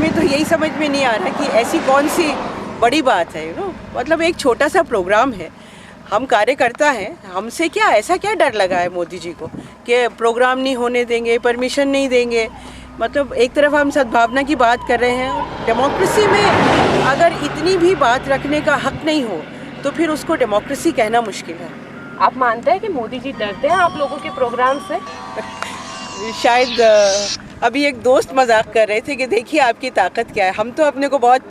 हमें तो यही समझ में नहीं आ रहा कि ऐसी कौन सी बड़ी बात है, मतलब एक छोटा सा प्रोग्राम है, हम कार्यकर्ता हैं, हमसे क्या ऐसा क्या डर लगा है मोदी जी को कि प्रोग्राम नहीं होने देंगे, परमिशन नहीं देंगे। मतलब एक तरफ हम सद्भावना की बात कर रहे हैं। डेमोक्रेसी में अगर इतनी भी बात रखने का हक नहीं हो तो फिर उसको डेमोक्रेसी कहना मुश्किल है। आप मानते हैं कि मोदी जी डरते हैं आप लोगों के प्रोग्राम से? शायद अभी एक दोस्त मजाक कर रहे थे कि देखिए आपकी ताकत क्या है। हम तो अपने को बहुत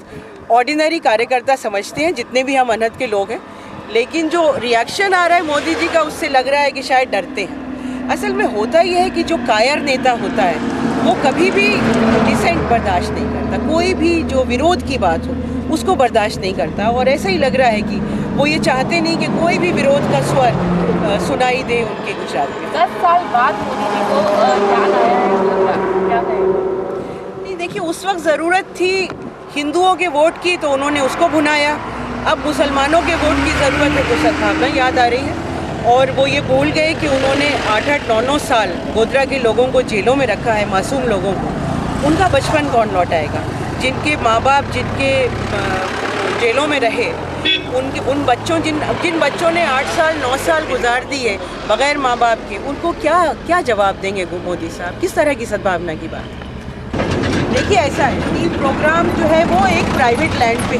ऑर्डिनरी कार्यकर्ता समझते हैं, जितने भी हम अनहद के लोग हैं, लेकिन जो रिएक्शन आ रहा है मोदी जी का उससे लग रहा है कि शायद डरते हैं। असल में होता ही है कि जो कायर नेता होता है वो कभी भी डिसेंट बर्दाश्त नहीं करता, कोई भी जो विरोध की बात हो उसको बर्दाश्त नहीं करता। और ऐसा ही लग रहा है कि वो ये चाहते नहीं कि कोई भी विरोध का स्वर सुनाई दे उनके गुजरात में। 10 साल बाद मोदी जी को याद आया है, क्या कहेंगे? नहीं, देखिए उस वक्त ज़रूरत थी हिंदुओं के वोट की तो उन्होंने उसको भुनाया। अब मुसलमानों के वोट की ज़रूरत है तो सद्भावना याद आ रही है। और वो ये भूल गए कि उन्होंने 8-8, 9-9 साल गोधरा के लोगों को जेलों में रखा है, मासूम लोगों को। उनका बचपन कौन लौटाएगा? जिनके माँ बाप जिनके जेलों में रहे, उन बच्चों जिन बच्चों ने 8 साल 9 साल गुजार दिए बग़ैर माँ बाप के, उनको क्या जवाब देंगे मोदी साहब? किस तरह की सद्भावना की बात? देखिए ऐसा है कि प्रोग्राम जो है वो एक प्राइवेट लैंड पे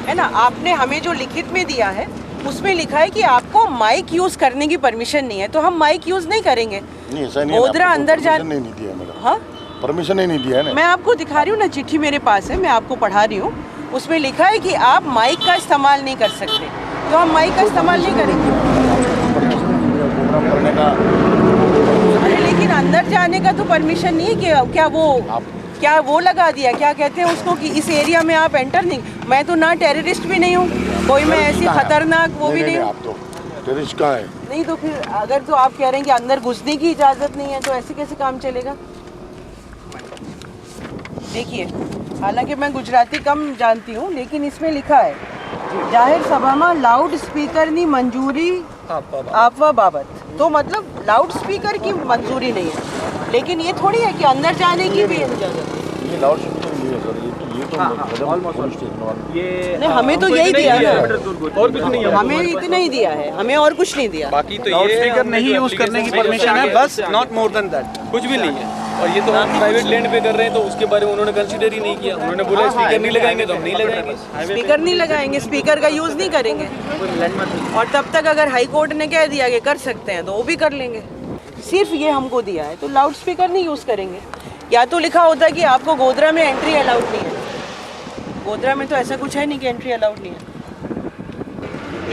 है ना। आपने हमें जो लिखित में दिया है उसमें लिखा है कि आपको माइक यूज़ करने की परमिशन नहीं है, तो हम माइक यूज़ नहीं करेंगे। नहीं, ऐसा नहीं है, गोधरा अंदर जा नहीं दिया मैडम। हाँ, परमिशन ही नहीं दिया है ना। मैं आपको दिखा रही हूँ ना, चिट्ठी मेरे पास है, मैं आपको पढ़ा रही हूँ। उसमें लिखा है कि आप माइक का इस्तेमाल नहीं कर सकते, तो हम माइक का इस्तेमाल नहीं करेंगे। अरे लेकिन अंदर जाने का तो परमिशन नहीं है कि क्या वो लगा दिया, क्या कहते हैं उसको, कि इस एरिया में आप एंटर नहीं। मैं तो ना टेररिस्ट भी नहीं हूँ, कोई मैं ऐसी खतरनाक वो भी नहीं हूँ। आप तो टेररिस्ट का है नहीं तो फिर अगर तो आप कह रहे हैं कि अंदर घुसने की इजाज़त नहीं है तो ऐसे कैसे काम चलेगा? देखिए, हालांकि मैं गुजराती कम जानती हूँ, लेकिन इसमें लिखा है जाहिर सभा में लाउड स्पीकर की मंजूरी आपवा बाबत। तो मतलब लाउड स्पीकर की मंजूरी नहीं है, लेकिन ये थोड़ी है कि अंदर जाने की भी ये लाउड स्पीकर नहीं है सर, ये तो नहीं, हमें तो यही दिया है, और कुछ नहीं है, हमें इतना ही दिया है, हमें और कुछ नहीं दिया। बाकी तो लाउड स्पीकर नहीं यूज करने की परमिशन है, बस नॉट मोर देन दैट, कुछ भी नहीं है। और ये तो हम प्राइवेट लैंड पे कर रहे हैं तो उसके बारे में उन्होंने कंसीडर ही नहीं किया। उन्होंने बोला स्पीकर नहीं लगाएंगे तो हम नहीं लगाएंगे, स्पीकर नहीं लगाएंगे, स्पीकर का यूज़ नहीं करेंगे। और तब तक अगर हाई कोर्ट ने कह दिया कि कर सकते हैं तो वो भी कर लेंगे। सिर्फ ये हमको दिया है तो लाउड स्पीकर नहीं यूज़ करेंगे। या तो लिखा होता है कि आपको गोधरा में एंट्री अलाउड नहीं है, गोधरा में तो ऐसा कुछ है नहीं कि एंट्री अलाउड नहीं है।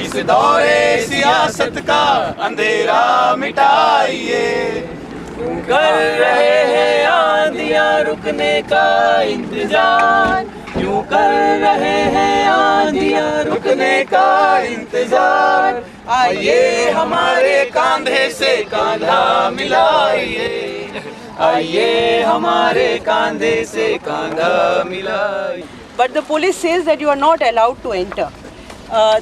इस दौरे सियासत का अंधेरा मिटाइए, क्यों कर रहे हैं आंधियां रुकने का इंतजार, क्यों कर रहे हैं आंधियां रुकने का इंतजार। आइए हमारे कांधे से कांधा मिलाइए, आइए हमारे कांधे से कांधा मिलाइए। But the police says that you are not allowed to enter.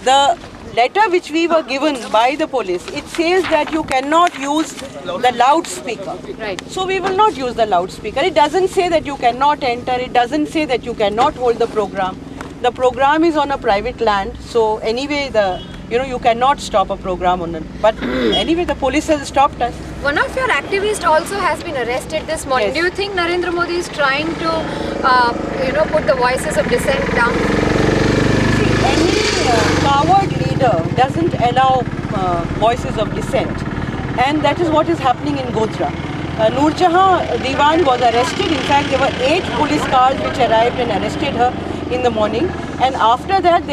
The letter which we were given by the police, it says that you cannot use the loudspeaker. Right. So we will not use the loudspeaker. It doesn't say that you cannot enter. It doesn't say that you cannot hold the program. The program is on a private land. So anyway, you cannot stop a program on it. But anyway, the police has stopped us. One of your activists also has been arrested this morning. Yes. Do you think Narendra Modi is trying to, put the voices of dissent down? See, any coward leader doesn't allow voices of dissent, and that is what is happening in Godhra. Noorjahan Diwan was arrested. In fact, there were 8 police cars which arrived and arrested her in the morning. And after that,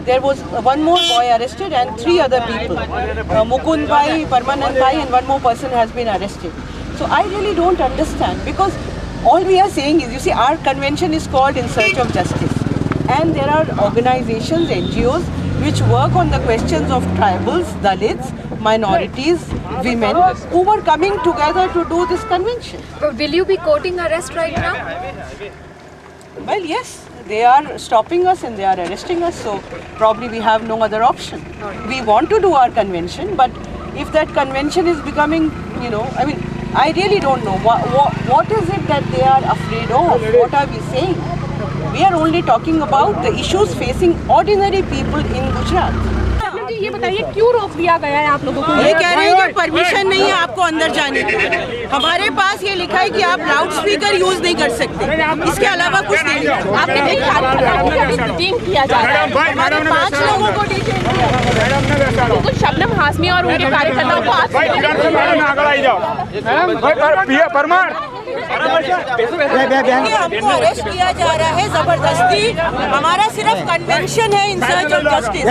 there was one more boy arrested and 3 other people. Mukund Bhai, Parmanand Bhai, and one more person has been arrested. So I really don't understand, because all we are saying is, you see, our convention is called In Search of Justice, and there are organizations, NGOs, which work on the questions of tribals, Dalits, minorities, women, who were coming together to do this convention. But will you be courting arrest right now? Well, yes, they are stopping us and they are arresting us, so probably we have no other option. We want to do our convention, but if that convention is becoming, I really don't know. What is it that they are afraid of? What are we saying? We are only talking about the issues facing ordinary people in Gujarat. जी ये बताइए क्यों रोक दिया गया है आप लोगों को? ये कह रहे हैं कि परमिशन नहीं है आपको अंदर जाने की। हमारे पास ये लिखा है कि आप लाउड स्पीकर यूज नहीं कर सकते, इसके अलावा कुछ नहीं लिखा। आपने डिटेन किया जा रहा है, हमारे 5 लोगों को डिटेन किया। तो शबनम हाशमी और उनके कार्यकर्ताओं को आज हमको अरेस्ट किया जा रहा है जबरदस्ती। हमारा सिर्फ कन्वेंशन है इन सर्च ऑफ जस्टिस।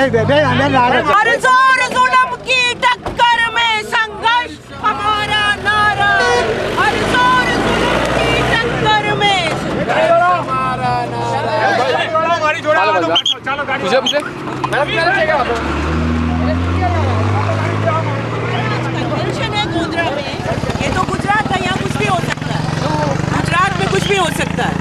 हर जोर जुल्म की टक्कर में संघर्ष हमारा नारा, हर जोर जुल्म की टक्कर में हमारा नारा। कन्वेंशन है गोधरा में, ये तो गुजरात का, यहाँ कुछ भी हो सकता है, गुजरात में कुछ भी हो सकता है।